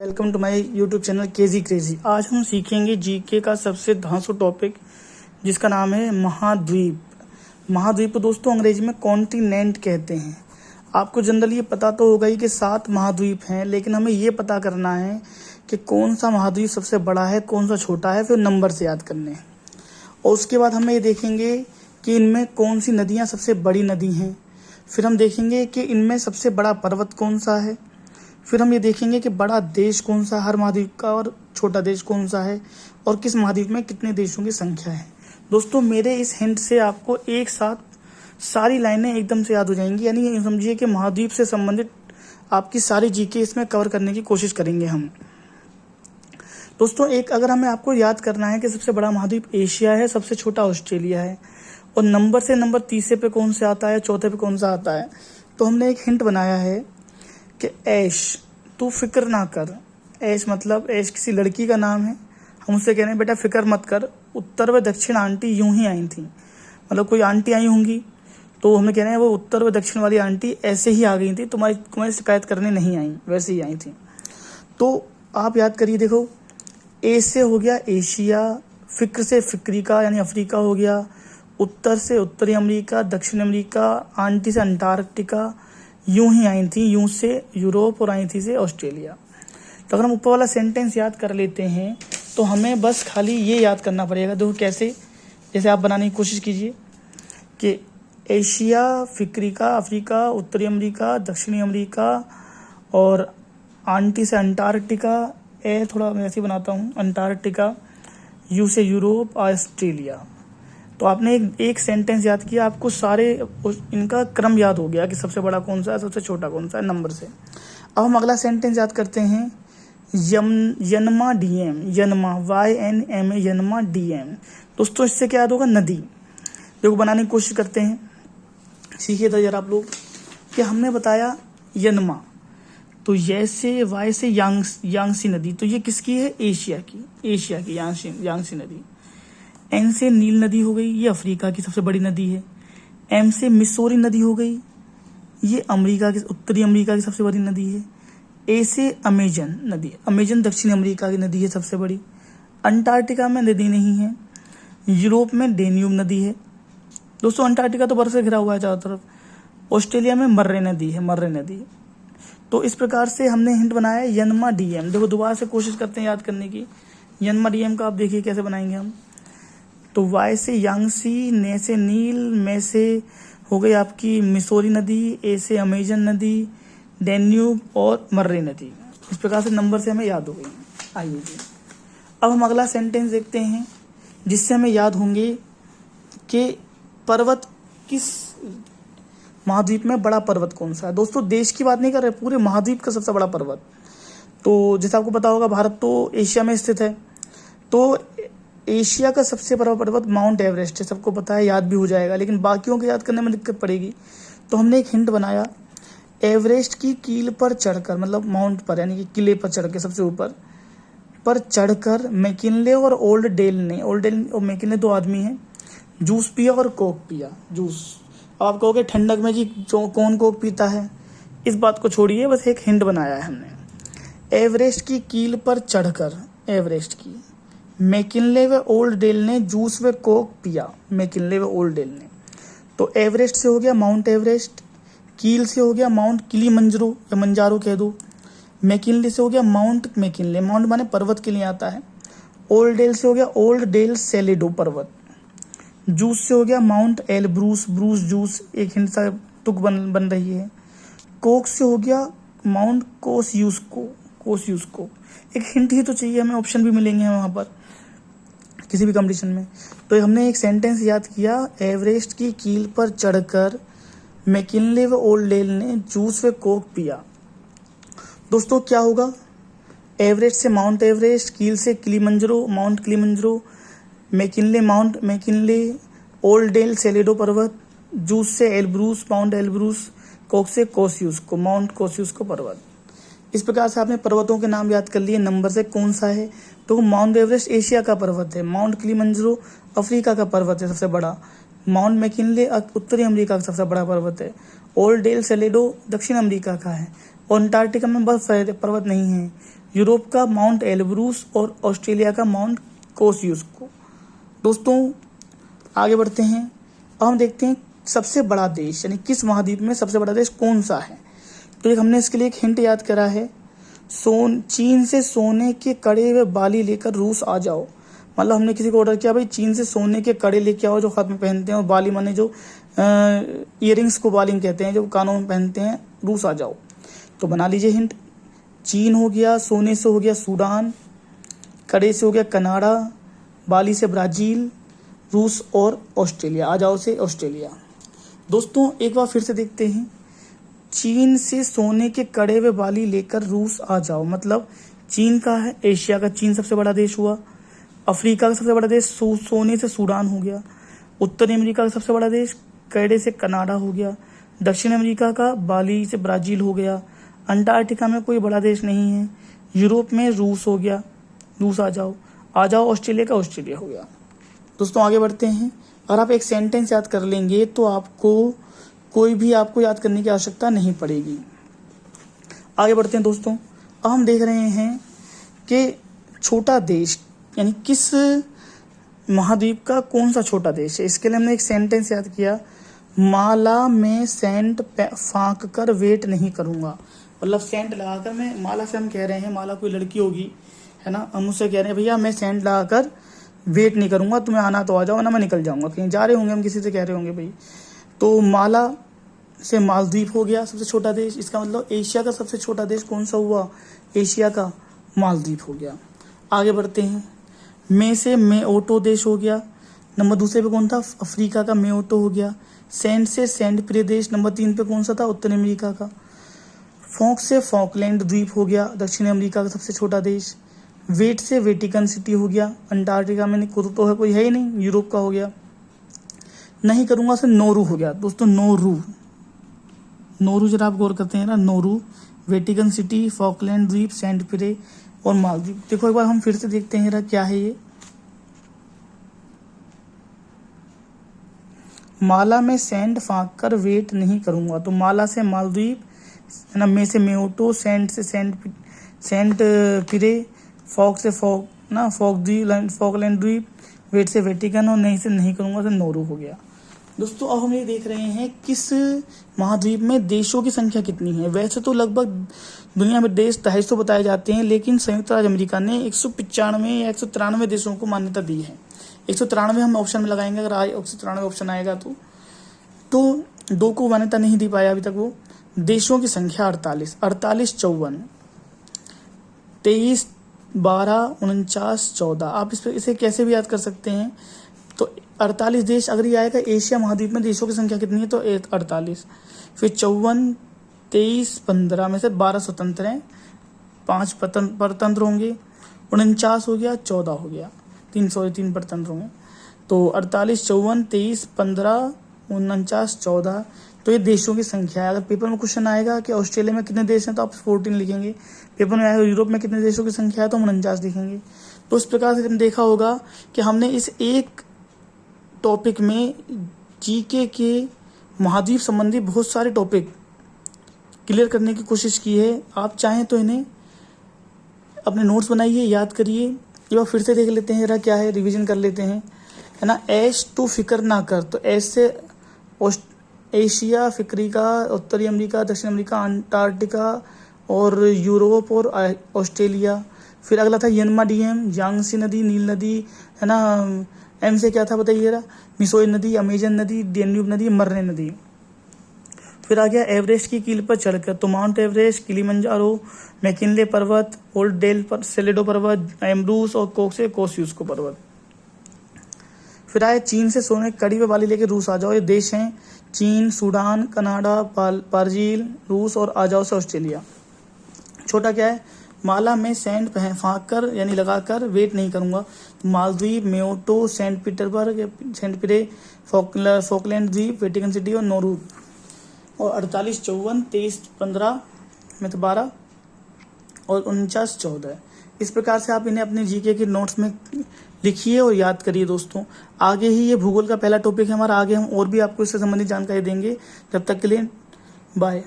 Welcome to my YouTube channel KG crazy. आज हम सीखेंगे जीके का सबसे धांसू टॉपिक जिसका नाम है महाद्वीप। महाद्वीप को दोस्तों अंग्रेजी में कॉन्टिनेंट कहते हैं। आपको जनरली ये पता तो होगा ही कि 7 महाद्वीप हैं, लेकिन हमें ये पता करना है कि कौन सा महाद्वीप सबसे बड़ा है, कौन सा छोटा है, फिर नंबर से याद करने हैं। और उसके बाद हम ये देखेंगे कि इनमें कौन सी नदियाँ सबसे बड़ी नदी हैं। फिर हम देखेंगे कि इनमें सबसे बड़ा पर्वत कौन सा है। फिर हम ये देखेंगे कि बड़ा देश कौन सा हर महाद्वीप का और छोटा देश कौन सा है, और किस महाद्वीप में कितने देशों की संख्या है। दोस्तों मेरे इस हिंट से आपको एक साथ सारी लाइनें एकदम से याद हो जाएंगी, यानी ये समझिए कि महाद्वीप से संबंधित आपकी सारी जीके इसमें कवर करने की कोशिश करेंगे हम। दोस्तों एक अगर हमें आपको याद करना है कि सबसे बड़ा महाद्वीप एशिया है, सबसे छोटा ऑस्ट्रेलिया है, और नंबर से नंबर तीसरे पे कौन सा आता है, चौथे पे कौन सा आता है, तो हमने एक हिंट बनाया है कि ऐश तू फिक्र ना कर। ऐश मतलब ऐश किसी लड़की का नाम है। हम उससे कह रहे हैं बेटा फिक्र मत कर, उत्तर व दक्षिण आंटी यूं ही आई थी। मतलब कोई आंटी आई होंगी तो हमें कह रहे हैं वो उत्तर व दक्षिण वाली आंटी ऐसे ही आ गई थी, तुम्हारी शिकायत करने नहीं आई, वैसे ही आई थी। तो आप याद करिए, देखो ए से हो गया एशिया, फिक्र से फिक्रिका यानी अफ्रीका हो गया, उत्तर से उत्तरी अमेरिका, दक्षिण अमेरिका, आंटी से अंटार्कटिका, यूं ही आई थी, यूं से यूरोप, और आई थी से ऑस्ट्रेलिया। तो अगर हम ऊपर वाला सेंटेंस याद कर लेते हैं तो हमें बस खाली ये याद करना पड़ेगा। देखो कैसे, जैसे आप बनाने की कोशिश कीजिए कि एशिया, फिक्रिका, अफ्रीका, उत्तरी अमेरिका, दक्षिणी अमेरिका, और आंटी से अंटार्कटिका, ए थोड़ा मैं ऐसे बनाता हूँ, अंटार्कटिका, यू से यूरोप, ऑस्ट्रेलिया। तो आपने एक सेंटेंस याद किया, आपको सारे इनका क्रम याद हो गया कि सबसे बड़ा कौन सा है, सबसे छोटा कौन सा है, नंबर से। अब हम अगला सेंटेंस याद करते हैं, यनमा डीएम, यनमा YNMA, यनमा डीएम। दोस्तों इससे क्या याद होगा, नदी। देखो बनाने की कोशिश करते हैं, सीखिए तो जरा आप लोग कि हमने बताया यनमा, तो ये से वाई से यांगसी नदी, तो ये किसकी है, एशिया की यांगसी नदी। एन से नील नदी हो गई, ये अफ्रीका की सबसे बड़ी नदी है। एम से मिसौरी नदी हो गई, ये अमेरिका की, उत्तरी अमेरिका की सबसे बड़ी नदी है। ए से अमेजन नदी, अमेजन दक्षिण अमेरिका की नदी है सबसे बड़ी। अंटार्कटिका में नदी नहीं है। यूरोप में डेन्यूब नदी है। दोस्तों अंटार्कटिका तो बर्फ से घिरा हुआ है चारों तरफ। ऑस्ट्रेलिया में मर्रे नदी है, मर्रे नदी। तो इस प्रकार से हमने हिंट बनाया यनमा डीएम। देखो दोबारा से कोशिश करते हैं याद करने की। यनमा डीएम का आप देखिए कैसे बनाएंगे हम। तो वाई से यांगसी, ने से नील, में से हो गई आपकी मिसौरी नदी, ए से अमेजन नदी, डेन्यूब और मर्रे नदी। इस प्रकार से नंबर से हमें याद हो गई। आइए जी अब हम अगला सेंटेंस देखते हैं जिससे हमें याद होंगे कि पर्वत किस महाद्वीप में बड़ा पर्वत कौन सा है। दोस्तों देश की बात नहीं कर रहे, पूरे महाद्वीप का सबसे बड़ा पर्वत। तो जैसे आपको पता होगा भारत तो एशिया में स्थित है, तो एशिया का सबसे बड़ा पर्वत माउंट एवरेस्ट है, सबको पता है, याद भी हो जाएगा, लेकिन बाकियों को याद करने में दिक्कत पड़ेगी। तो हमने एक हिंट बनाया, एवरेस्ट की कील पर चढ़कर, मतलब माउंट पर यानी कि किले पर चढ़ के सबसे ऊपर पर चढ़कर मैकिनले और ओल्ड डेल ने, ओल्ड डेल और मैकिनले 2 आदमी हैं, जूस पिया और कोक पिया। जूस, आप कहोगे ठंडक में जी कौन कोक पीता है, इस बात को छोड़िए, बस एक हिंट बनाया है हमने। एवरेस्ट की कील पर चढ़कर, एवरेस्ट की, मैकिनले व ओल्ड डेल ने जूस व कोक पिया, मैकिनले व ओल्ड डेल ने। तो एवरेस्ट से हो गया माउंट एवरेस्ट, कील से हो गया माउंट किलीमंजारो या मंजारो कह दो, मैकिनले से हो गया माउंट मैकिनले, माउंट माने पर्वत के लिए आता है। ओल्ड डेल से हो गया ओल्ड डेल सेलेडो पर्वत। जूस से हो गया माउंट एलब्रूस, ब्रूस जूस, एक हिंट सा तुक बन रही है। कोक से हो गया माउंट कोसयूस्को, कोसयूस्को। एक हिंट ही तो चाहिए हमें, ऑप्शन भी मिलेंगे हमें वहाँ पर किसी भी कंपटीशन में। तो हमने एक सेंटेंस याद किया, एवरेस्ट की कील पर चढ़कर मैकिनले व ओल्ड डेल ने जूस व कोक पिया। दोस्तों क्या होगा, एवरेस्ट से माउंट एवरेस्ट, कील से Kilimanjaro, Mount Kilimanjaro, McKinley Mount McKinley, ओल्ड डेल सेलेडो पर्वत, जूस से एलब्रूस, माउंट एलब्रूस, कोक से कोसयूस्को, माउंट कोसयूस्को पर्वत। इस प्रकार से आपने पर्वतों के नाम याद कर लिए, नंबर से कौन सा है। तो माउंट एवरेस्ट एशिया का पर्वत है, माउंट किलीमंजारो अफ्रीका का पर्वत है सबसे बड़ा, माउंट मैकिनले उत्तरी अमेरिका का सबसे बड़ा पर्वत है, ओल्ड डेल सेलेडो दक्षिण अमेरिका का है, और अंटार्कटिका में बर्फ पर्वत नहीं है, यूरोप का माउंट एलब्रूस और ऑस्ट्रेलिया का माउंट कोसियुस्को। दोस्तों आगे बढ़ते हैं। अब हम देखते हैं सबसे बड़ा देश यानी किस महाद्वीप में सबसे बड़ा देश कौन सा है। तो एक हमने इसके लिए एक हिंट याद करा है, चीन से सोने के कड़े व बाली लेकर रूस आ जाओ। मतलब हमने किसी को ऑर्डर किया भाई चीन से सोने के कड़े लेके आओ जो हाथ में पहनते हैं, और बाली माने जो ईयरिंग्स को बालिंग कहते हैं जो कानों में पहनते हैं, रूस आ जाओ। तो बना लीजिए हिंट, चीन हो गया, सोने से हो गया सूडान, कड़े से हो गया कनाडा, बाली से ब्राज़ील, रूस और ऑस्ट्रेलिया। आ जाओ से ऑस्ट्रेलिया। दोस्तों एक बार फिर से देखते हैं, चीन से सोने के कड़े व बाली लेकर रूस आ जाओ। मतलब चीन का है, एशिया का चीन सबसे बड़ा देश हुआ, अफ्रीका का सबसे बड़ा देश सोने से सूडान हो गया, उत्तरी अमेरिका का सबसे बड़ा देश कड़े से कनाडा हो गया, दक्षिण अमेरिका का बाली से ब्राज़ील हो गया, अंटार्कटिका में कोई बड़ा देश नहीं है, यूरोप में रूस हो गया, रूस आ जाओ। ऑस्ट्रेलिया का ऑस्ट्रेलिया हो गया। दोस्तों आगे बढ़ते हैं। अगर आप एक सेंटेंस याद कर लेंगे तो आपको कोई भी आपको याद करने की आवश्यकता नहीं पड़ेगी। आगे बढ़ते हैं दोस्तों। अब हम देख रहे हैं कि छोटा देश यानी किस महाद्वीप का कौन सा छोटा देश है। इसके लिए हमने एक सेंटेंस याद किया, माला में सेंट फाँक कर वेट नहीं करूँगा। मतलब सेंट लगाकर मैं, माला से हम कह रहे हैं, माला कोई लड़की होगी है ना, हम उससे कह रहे हैं भैया मैं सेंट लगाकर वेट नहीं करूँगा, तुम्हें आना तो आ जाओ ना, मैं निकल जाऊँगा, कहीं जा रहे होंगे हम किसी से कह रहे होंगे भाई। तो माला से मालदीव हो गया सबसे छोटा देश। इसका मतलब एशिया का सबसे छोटा देश कौन सा हुआ, एशिया का मालदीव हो गया। आगे बढ़ते हैं। में से मेओटो देश हो गया। नंबर दूसरे पे कौन था, अफ्रीका का मेओटो हो गया। सेंट से सेंट प्रे देश नंबर 3 पे कौन सा था, उत्तर अमेरिका का। फॉक से फॉकलैंड द्वीप हो गया, दक्षिण अमेरिका का सबसे छोटा देश। वेट से वेटिकन सिटी हो गया, अंटार्कटिका में तो है कोई है ही नहीं, यूरोप का हो गया। नहीं करूँगा से नोरू हो गया। दोस्तों नोरू जरा आप गौर करते हैं ना, नोरू, वेटिकन सिटी, फॉकलैंड द्वीप, सेंट पिरे और मालदीव। देखो एक बार हम फिर से देखते हैं क्या है ये। माला में सेंट फाँक कर वेट नहीं करूँगा। तो माला से मालदीव है ना, में से मेओटो, सेंट से सेंट पिरे, फॉक से फॉकलैंड द्वीप, वेट से वेटिकन और नहीं से नहीं करूँगा से नोरू हो गया। दोस्तों अब हम ये देख रहे हैं किस महाद्वीप में देशों की संख्या कितनी है। वैसे तो लगभग दुनिया में देश 250 बताए जाते हैं, लेकिन संयुक्त राज्य अमेरिका ने 195 या 193 देशों को मान्यता दी है। 193 हम ऑप्शन में लगाएंगे, अगर 193 ऑप्शन आएगा तो 2 को मान्यता नहीं दी पाया अभी तक वो। देशों की संख्या 48, 48, 54, 23, 12, 49, 14। आप इसे कैसे भी याद कर सकते हैं। तो 48 देश अगर ये आएगा, एशिया महाद्वीप में देशों की संख्या कितनी है, तो 48, फिर 54, 23, 15 में से 12 स्वतंत्र हैं, 5 परतंत्र होंगे, 49 हो गया, 14 हो गया, 3 परतंत्र होंगे। तो 48, 54, 23, 15, 49, 14 तो ये देशों की संख्या है। अगर पेपर में क्वेश्चन आएगा कि ऑस्ट्रेलिया में कितने देश हैं तो आप 14 लिखेंगे। पेपर में आएगा यूरोप में कितने देशों की संख्या है तो हम 49 लिखेंगे। तो इस प्रकार से हमने देखा होगा कि हमने इस एक टॉपिक में जीके के महाद्वीप संबंधी बहुत सारे टॉपिक क्लियर करने की कोशिश की है। आप चाहें तो इन्हें अपने नोट्स बनाइए, याद करिए। एक बार फिर से देख लेते हैं जरा क्या है, रिवीजन कर लेते हैं, है ना। ऐश तो फिक्र ना कर, तो ऐश से एशिया, अफ्रीका, उत्तरी अमेरिका, दक्षिण अमेरिका, अंटार्कटिका और यूरोप और ऑस्ट्रेलिया। फिर अगला था यनमा डीएम, यांगसी नदी, नील नदी, है ना। एम से क्या था बताइए जरा, मिसोई नदी, अमेजन नदी, डेन्यूब नदी, मरने नदी। फिर आ गया एवरेस्ट की कील पर चढ़कर, तो माउंट एवरेस्ट, किलिमंजारो, मैकिनले पर्वत, ओल्ड डेल पर सेलेडो पर्वत, एम्ब्रूस और कोक से कोसियुस्को पर्वत। फिर आए चीन से सोने कड़ी पे बाली लेके रूस आ जाओ। ये देश हैं चीन, सूडान, कनाडा, ब्राजील, रूस और आ जाओ से ऑस्ट्रेलिया। छोटा क्या है, माला में सेंट फाँक कर यानी लगाकर वेट नहीं करूँगा। Maldives, Mayotte, Saint Petersburg, Saint Pierre, Falkland द्वीप, वेटिकन सिटी और नोरू। और 48, 54, 23, 15 में तो 12 और 49, 14। इस प्रकार से आप इन्हें अपने जीके के नोट्स में लिखिए और याद करिए दोस्तों। आगे ही ये भूगोल का पहला टॉपिक है हमारा, आगे हम और भी आपको इससे संबंधित जानकारी देंगे। जब तक के लिए बाय।